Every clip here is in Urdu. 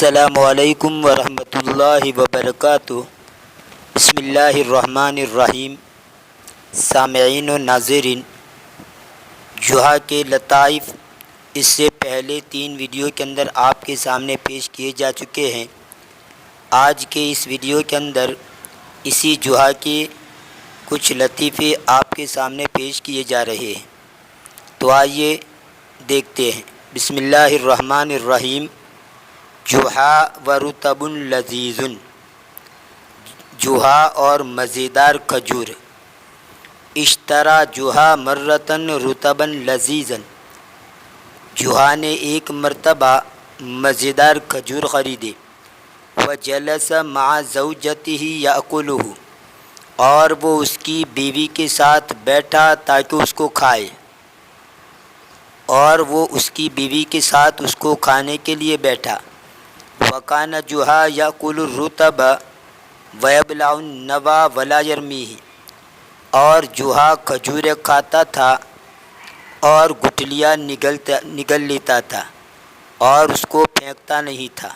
السلام علیکم ورحمۃ اللہ وبرکاتہ۔ بسم اللہ الرحمن الرحیم۔ سامعین و ناظرین، جوہا کے لطائف اس سے پہلے 3 ویڈیو کے اندر آپ کے سامنے پیش کیے جا چکے ہیں۔ آج کے اس ویڈیو کے اندر اسی جوہا کے کچھ لطیفے آپ کے سامنے پیش کیے جا رہے ہیں، تو آئیے دیکھتے ہیں۔ بسم اللہ الرحمن الرحیم۔ جوہا و رطب لذیذ، جوہا اور مزیدار کھجور۔ اشترا جوہا مرتن رطبا لذیذا، جوہا نے ایک مرتبہ مزیدار کھجور خریدے۔ وجلس مع زوجته یأکلہ، اور وہ اس کی بیوی کے ساتھ بیٹھا تاکہ اس کو کھائے، اور وہ اس کی بیوی کے ساتھ اس کو کھانے کے لیے بیٹھا۔ وکان جوہا یأکل الرطب ویبلع النوی ولا یرمیہ، اور جوہا کھجوریں کھاتا تھا اور گٹلیاں نگل لیتا تھا اور اس کو پھینکتا نہیں تھا۔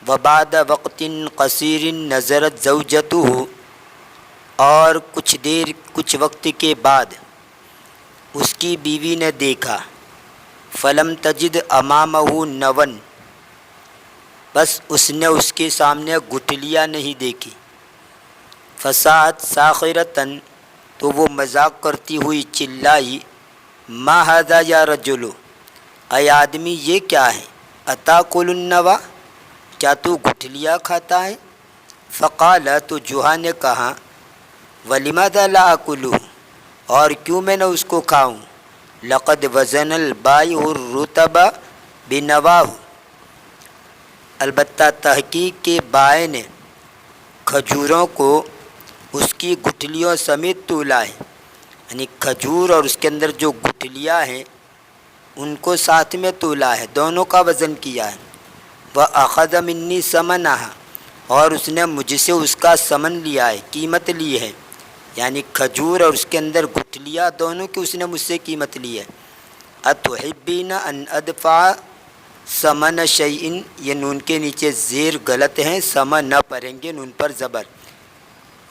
وبعد وقت قصیر نظرت زوجتہ، اور کچھ وقت کے بعد اس کی بیوی نے دیکھا۔ فلم تجد امامہ نون، بس اس نے اس کے سامنے گٹلیاں نہیں دیکھی۔ فصاحت ساخرتن، تو وہ مذاق کرتی ہوئی چلائی، ما ھذا یا رجل، اے آدمی یہ کیا ہے؟ اتاکل النوی، کیا تو گٹلیاں کھاتا ہے؟ فقال، تو جوہا نے کہا، ولماذا لا آکلہ، اور کیوں میں نہ اس کو کھاؤں؟ لقد وزن البائع الرطب بنواہ، البتہ تحقیق کے بائع نے کھجوروں کو اس کی گٹلیوں سمیت تولا ہے، یعنی کھجور اور اس کے اندر جو گٹلیاں ہیں ان کو ساتھ میں تولا ہے، دونوں کا وزن کیا ہے۔ وَأَخَذَ مِنِّي ثَمَنَهَا، اور اس نے مجھ سے اس کا ثمن لیا ہے، قیمت لی ہے، یعنی کھجور اور اس کے اندر گٹلیاں دونوں کی اس نے مجھ سے قیمت لی ہے۔ أَتُحِبِّينَ أَنْ أَدْفَعَ ثَمَنَ شَيْءٍ، یہ نون کے نیچے زیر غلط ہیں، ثمن نہ پڑھیں گے، نون پر زبر،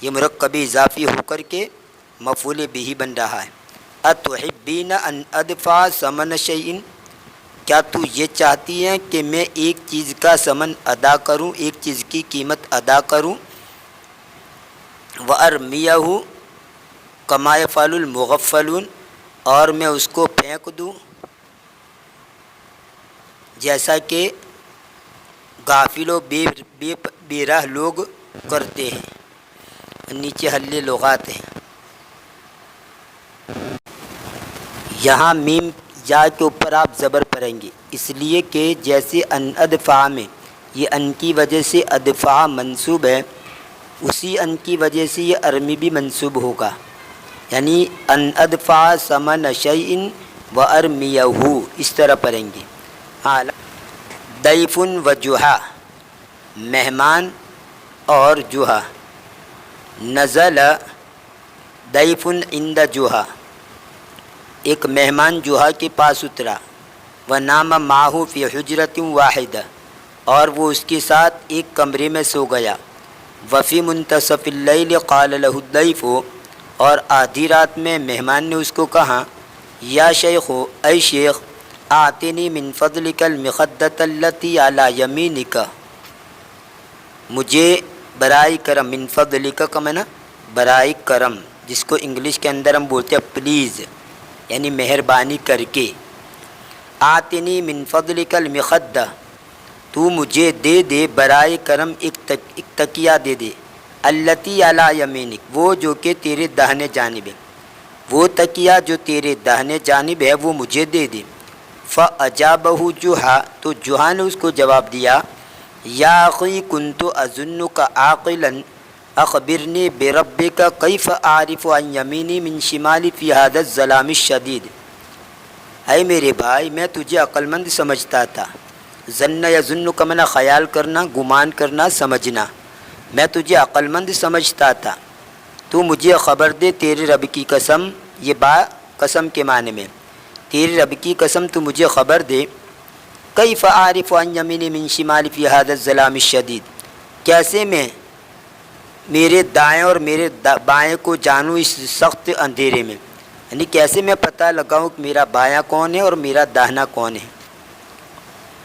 یہ مرکبی اضافی ہو کر کے مفعول بہ بن رہا ہے۔ أَتُحِبِّينَ أَنْ أَدْفَعَ ثَمَنَ شَيْءٍ، کیا تو یہ چاہتی ہیں کہ میں ایک چیز کا ثمن ادا کروں، ایک چیز کی قیمت ادا کروں؟ وَأَرْمِيَهُ كَمَا يَفْعَلُ الْمُغَفَّلُونَ، اور میں اس کو پھینک دوں جیسا کہ غافل و بے راہ لوگ کرتے ہیں۔ نیچے حل لغات ہیں، یہاں میم یا کے اوپر آپ زبر پڑھیں گے، اس لیے کہ جیسے ان ادفع میں یہ ان کی وجہ سے ادفع منصوب ہے، اسی ان کی وجہ سے یہ ارمی بھی منصوب ہوگا، یعنی ان ادفع ثمن شیء و ارمیہ، اس طرح پڑھیں گے۔ ضیف و جوہا، مہمان اور جوہا۔ نزل ضیف عند جوہا، ایک مہمان جوہا کے پاس اترا۔ ونام معہ فی حجرۃ واحدہ، اور وہ اس کے ساتھ ایک کمرے میں سو گیا۔ وفی منتصف اللیل قال لہ الضیف، اور آدھی رات میں مہمان نے اس کو کہا، یا شیخ، اے شیخ، آتنی من فضلک المخدۃ التی علی یمینک، مجھے برائے کرم، من فضلک کا معنی برائے کرم، جس کو انگلش کے اندر ہم بولتے ہیں پلیز، یعنی مہربانی کر کے۔ آتنی من فضلک المخدہ، تو مجھے دے دے برائے کرم ایک تکیہ دے دے، التی علی یمینک، وہ جو کہ تیرے داہنے جانب ہے، وہ تکیہ جو تیرے داہنے جانب ہے وہ مجھے دے دے۔ فاجابہ جوہا، تو جوہا نے اس کو جواب دیا، یا اخی کنت اظنک عاقلا اخبرنی بربک کیف اعرف عن یمینی من شمالی فی ھذا الظلام الشدید، اے میرے بھائی میں تجھے عقل مند سمجھتا تھا، ظن یظن کا معنی خیال کرنا، گمان کرنا، سمجھنا، میں تجھے عقل مند سمجھتا تھا، تو مجھے خبر دے تیرے رب کی قسم، یہ با قسم کے معنی میں، تیرے رب کی قسم تو مجھے خبر دے کیف اعرف عن یمینی من شمالی فی ھذا الظلام الشدید، کیسے میں میرے دائیں اور میرے بائیں کو جانوں اس سخت اندھیرے میں، یعنی کیسے میں پتہ لگاؤں کہ میرا بایاں کون ہے اور میرا داہنا کون ہے۔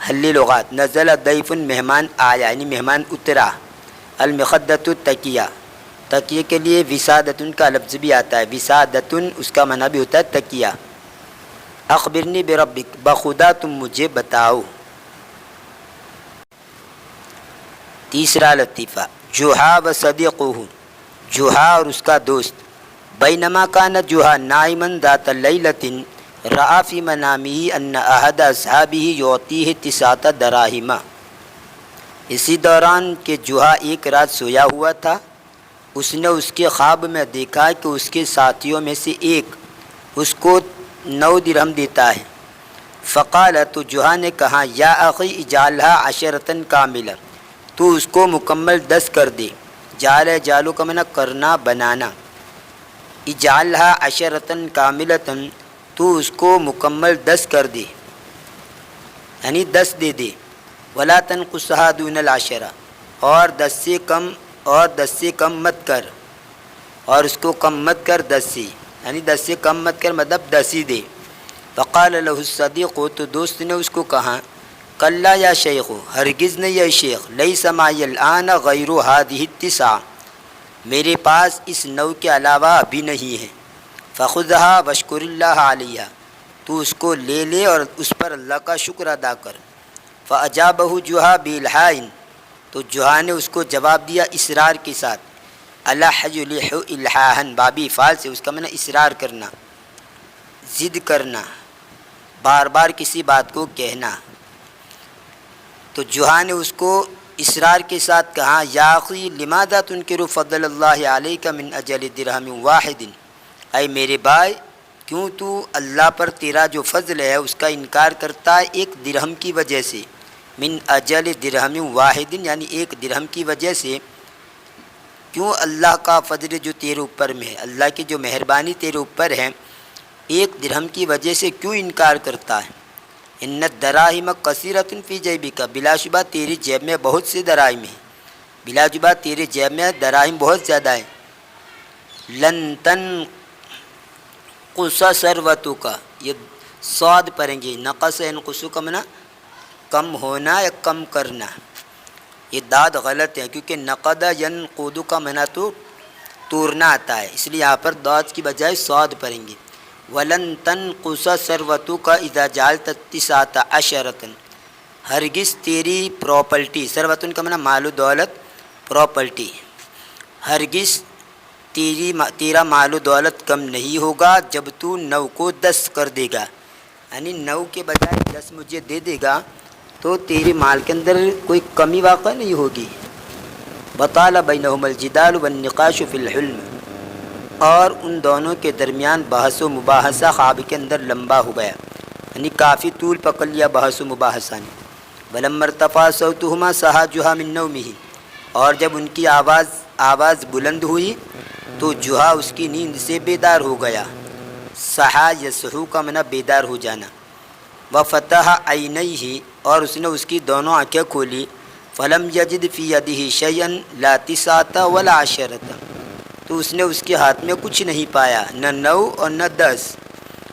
حل لغات، نزل ضیف، مہمان آیا یعنی مہمان اترا۔ المخدۃ، تکیہ، تکیے کے لیے وسادۃ کا لفظ بھی آتا ہے، وسادۃ اس کا معنی بھی ہوتا ہے تکیہ۔ اخبرنی بربک، بخدا تم مجھے بتاؤ۔ تیسرا لطیفہ، جحا و صدیقہ، جحا اور اس کا دوست، بینما کان جحا نائما ذات لیلۃ رأى فی منامہ ان احد اصحابہ یعطیہ 9 دراہم، اسی دوران کہ جحا ایک رات سویا ہوا تھا، اس نے اس کے خواب میں دیکھا کہ اس کے ساتھیوں میں سے ایک اس کو 9 درہم دیتا ہے۔ فقال، تو جحا نے کہا، یا اخی اجعلها 10 کاملہ، تو اس کو مکمل 10 کر دے۔ جعل، جعلو کا معنی کرنا، بنانا۔ اجعلها 10 کاملۃ، تو اس کو مکمل 10 کر دے یعنی 10 دے دے۔ ولا تنقصها دون العشرہ، اور 10 سے کم مت کر، اور اس کو کم مت کر 10 سے، یعنی 10 سے کم مت کر مطلب 10 ہی دے۔ فقال له الصدیق، تو دوست نے اس کو کہا، کلا یا شیخ، ہرگز نہیں یا شیخ، لیس معی الآن غیر هذه التسع، میرے پاس اس 9 کے علاوہ ابھی نہیں ہے۔ فخذها واشکر اللہ علیہ، تو اس کو لے لے اور اس پر اللہ کا شکر ادا کر۔ فاجابہ جحا بالحاء، تو جحا نے اس کو جواب دیا اصرار کے ساتھ، الح یلح الحاحا، بابی فعال سے، اس کا معنی اصرار کرنا، ضد کرنا، بار بار کسی بات کو کہنا۔ تو جحا نے اس کو اصرار کے ساتھ کہا، یا اخی لماذا تنکر فضل اللہ علیک من اجل درہم واحد، اے میرے بھائی، کیوں تو اللہ پر تیرا جو فضل ہے اس کا انکار کرتا ہے ایک درہم کی وجہ سے۔ من اجل درہم واحد، یعنی ایک درہم کی وجہ سے، کیوں اللہ کا فضل جو تیرے اوپر میں ہے، اللہ کی جو مہربانی تیرے اوپر ہے، ایک درہم کی وجہ سے کیوں انکار کرتا ہے۔ ان الدراہم کثیرۃ فی جیبک، بلا شبہ تیری جیب میں بہت سے دراہم ہیں، بلا شبہ تیرے جیب میں دراہم بہت زیادہ ہیں۔ لن تنقص ثروتک، یہ صاد پڑھیں گے، نقص ينقص کا معنی کم ہونا یا کم کرنا، یہ داد غلط ہے کیونکہ نقد ینقود کا معنی تو توڑنا آتا ہے، اس لیے یہاں پر داد کی بجائے صاد پڑھیں گے۔ وَلَن تَنْقُصَ ثَرْوَتُكَ إِذَا جَعَلْتَ 19، ہرگز تیری پراپرٹی، ثروتن کا معنی مال و دولت، پراپرٹی، ہرگز تیرا مال و دولت کم نہیں ہوگا جب تو 9 کو 10 کر دے گا، یعنی 9 کے بجائے 10 مجھے دے دے گا تو تیرے مال کے اندر کوئی کمی واقع نہیں ہوگی۔ وَطَالَ بَيْنَهُمَ الْجِدَالُ وَالنِّقَاشُ فِي الْحِلْمِ، اور ان دونوں کے درمیان بحث و مباحثہ خواب کے اندر لمبا ہو گیا، یعنی کافی طول پکڑ لیا بحث و مباحثہ نے۔ وَلَمَّا ارْتَفَعَ صَوْتُهُمَا صَحَا جُحَا مِن نَوْمِهِ، اور جب ان کی آواز بلند ہوئی تو جحا اس کی نیند سے بیدار ہو گیا۔ صحا یصحو کا معنی بیدار ہو جانا۔ وَفَتَحَ عَيْنَيْهِ، اور اس نے اس کی دونوں آنکھیں کھولی۔ فَلَمْ يَجِدْ فِي يَدِهِ شَيْئًا لَا 9 وَلَا 10، تو اس نے اس کے ہاتھ میں کچھ نہیں پایا، نہ 9 اور نہ 10۔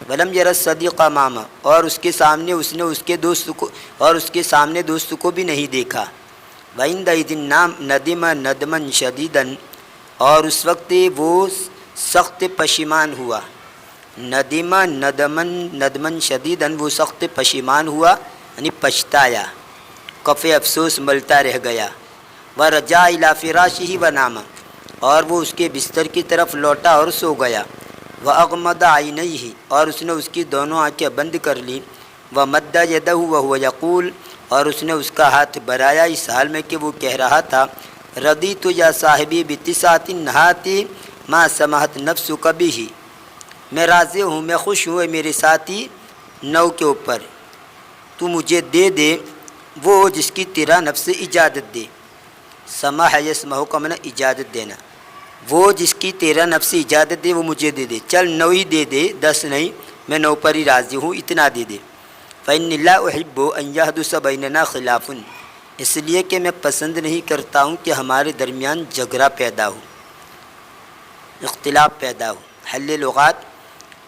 وَلَمْ يَرَ الصَّدِيقَ أَمَامَهُ، اور اس کے سامنے دوست کو بھی نہیں دیکھا۔ وَعِنْدَئِذٍ نَدِمَ نَدْمًا شَدِيدًا، اور اس وقت وہ سخت پشیمان ہوا۔ ندم ندمن شدیداً، وہ سخت پشیمان ہوا یعنی پچھتایا، کف افسوس ملتا رہ گیا۔ وَرَجَعَ إِلَى فِرَاشِهِ وَنَامَ، اور وہ اس کے بستر کی طرف لوٹا اور سو گیا۔ وَأَغْمَضَ عَيْنَيْهِ، اور اس نے اس کی دونوں آنکھیں بند کر لیں۔ وَمَدَّ يَدَهُ وَهُوَ يَقُولُ، اور اس نے اس کا ہاتھ بڑھایا اس حال میں کہ وہ کہہ رہا تھا، رَضِيتُ يَا صَاحِبِي بِتِسْعَةٍ هَاتِ مَا سَمَحَتْ نَفْسُكَ بِهِ، میں راضی ہوں، میں خوش ہوں اے میرے ساتھی 9 کے اوپر، تو مجھے دے دے وہ جس کی تیرا نفس اجازت دے۔ سمح یسمح کا معنی اجازت دینا، وہ جس کی تیرا نفس اجازت دے وہ مجھے دے دے، چل 9 ہی دے دے، 10 نہیں، میں 9 پر ہی راضی ہوں، اتنا دے دے۔ فإني لا أحب أن يحدث بيننا خلاف، اس لیے کہ میں پسند نہیں کرتا ہوں کہ ہمارے درمیان جھگڑا پیدا ہو، اختلاف پیدا ہو۔ حل لغات: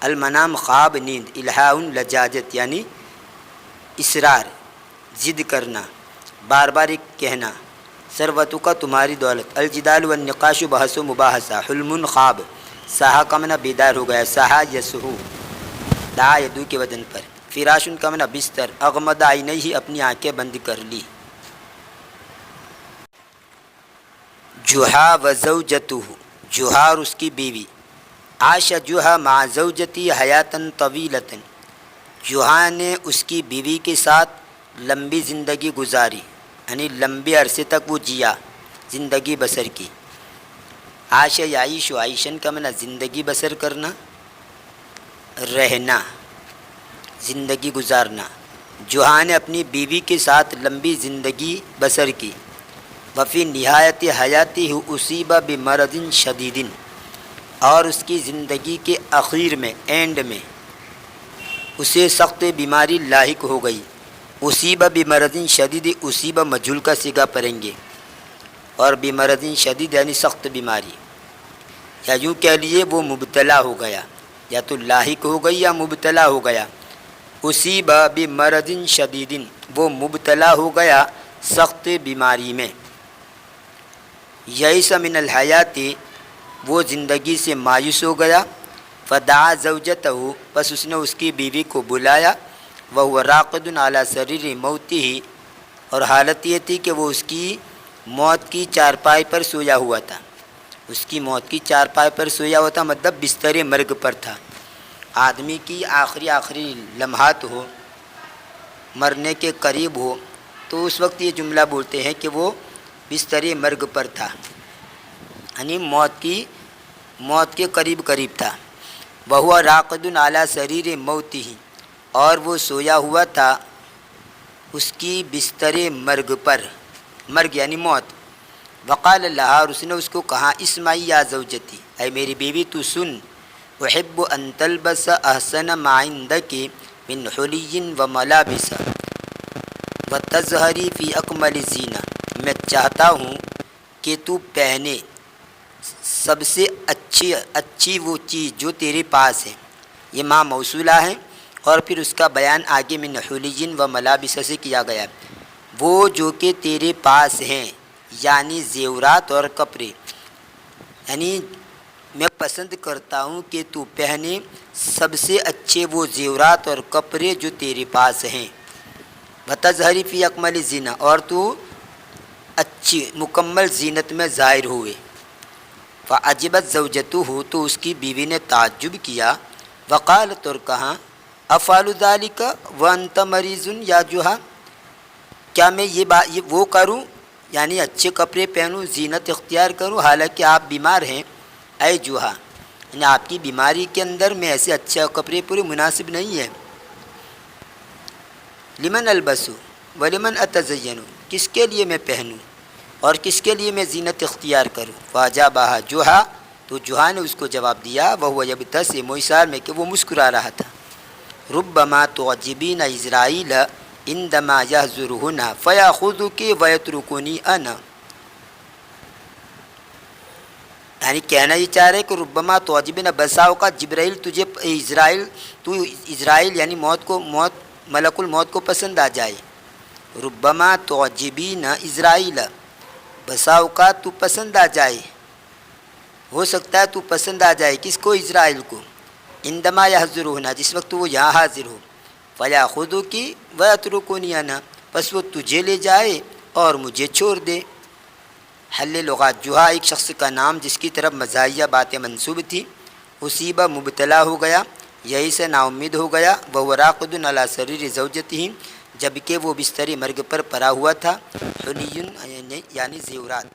المنام خواب، نیند، الہاء لجاجت یعنی اصرار، ضد کرنا، بار بار ایک کہنا، ثروتوں کا تمہاری دولت، الجدال والنقاش بحث و مباحثہ، حلم خواب، سہا کا معنی بیدار ہو گیا، سہا یسہو دعا یدو کے وزن پر، فراشن کا معنی بستر، اغمض عینیہ اپنی آنکھیں بند کر لی۔ جحا و زوجتہ، جحا اور اس کی بیوی، عاش جحا مع زوجتی حیاتاً طویلتاً، جحا نے اس کی بیوی کے ساتھ لمبی زندگی گزاری، یعنی لمبے عرصے تک وہ جیا، زندگی بسر کی۔ عاش یعیش عیشن کا معنی زندگی بسر کرنا، رہنا، زندگی گزارنا۔ جحا نے اپنی بیوی کے ساتھ لمبی زندگی بسر کی۔ وفی نہایت حیاتی اصیب بمرض شدید، اور اس کی زندگی کے اخیر میں، اینڈ میں اسے سخت بیماری لاحق ہو گئی۔ اصیب بمرض شدید، اصیب مجهول کا صیغہ پڑھیں گے، اور بمرض شدید یعنی سخت بیماری، یا یوں کہہ لیے وہ مبتلا ہو گیا، یا تو لاحق ہو گئی یا مبتلا ہو گیا۔ اصیب بمرض شدید، وہ مبتلا ہو گیا سخت بیماری میں۔ یئس من الحیات، وہ زندگی سے مایوس ہو گیا۔ فدعا زوجتہ، پس اس نے اس کی بیوی کو بلایا۔ وہو راقد علی سریر موتہ، اور حالت یہ تھی کہ وہ اس کی موت کی چارپائی پر سویا ہوا تھا، اس کی موت کی چارپائی پر سویا ہوا تھا، مطلب بستر مرگ پر تھا۔ آدمی کی آخری لمحات ہو، مرنے کے قریب ہو، تو اس وقت یہ جملہ بولتے ہیں کہ وہ بستر مرگ پر تھا، یعنی موت کے قریب تھا۔ وہو راقد علی سریر موتہ، اور وہ سویا ہوا تھا اس کی بستر مرگ پر، مرگ یعنی موت۔ وقال لہا، اور اس نے اس کو کہا، اسمعی یا زوجتی، اے میری بیوی تو سن، احب ان تلبس احسن ما عندک من حلی و ملابس وتظہری فی اکمل زینہ، میں چاہتا ہوں کہ تو پہنے سب سے اچھی وہ چیز جو تیرے پاس ہے۔ یہ ما موصولہ ہے، اور پھر اس کا بیان آگے من حلی و ملابس سے کیا گیا، وہ جو کہ تیرے پاس ہیں، یعنی زیورات اور کپڑے، یعنی میں پسند کرتا ہوں کہ تو پہنے سب سے اچھے وہ زیورات اور کپڑے جو تیرے پاس ہیں۔ وتظہری فی اکمل زینہ، اور تو اچھی مکمل زینت میں ظاہر ہوئے۔ فعجبت زوجتہ، تو اس کی بیوی نے تعجب کیا۔ وقالت، اور کہا، افعل ذلک وانت مریض یا جحا، کیا میں یہ وہ کروں، یعنی اچھے کپڑے پہنوں، زینت اختیار کروں، حالانکہ آپ بیمار ہیں، اے جحا، یعنی آپ کی بیماری کے اندر میں ایسے اچھے کپڑے پورے مناسب نہیں ہیں۔ لمن البسو ولمن اتزین، کس کے لیے میں پہنوں اور کس کے لیے میں زینت اختیار کروں۔ فاجابہا جحا، تو جحا نے اس کو جواب دیا، وہو یبتسم، اس حال میں کہ وہ مسکرا رہا تھا۔ ربما تعجبین اسرائیل عندما یحضرہن فیاخذک ویترکنی انا، یعنی کہنا یہ چاہ رہے کہ ربما تعجبین، بسا اوقات جبرائیل تجھے اسرائیل یعنی موت ملک الموت کو پسند آ جائے۔ ربما تعجبین اسرائیل، بسا اوقات تو پسند آ جائے، ہو سکتا ہے تو پسند آ جائے، کس کو؟ اسرائیل کو۔ عندما یحضرہن، جس وقت وہ یہاں حاضر ہو۔ فیاخذک ویترکنی انا، پس وہ تجھے لے جائے اور مجھے چھوڑ دے۔ حل لغات: جحا ایک شخص کا نام جس کی طرف مزاحیہ باتیں منسوب تھی۔ اصیبہ مبتلا ہو گیا، یہی سے نا امید ہو گیا۔ وہو راقد علی سریر زوجتہ، جبکہ وہ بستر مرگ پر پڑا ہوا تھا۔ حلی یعنی زیورات۔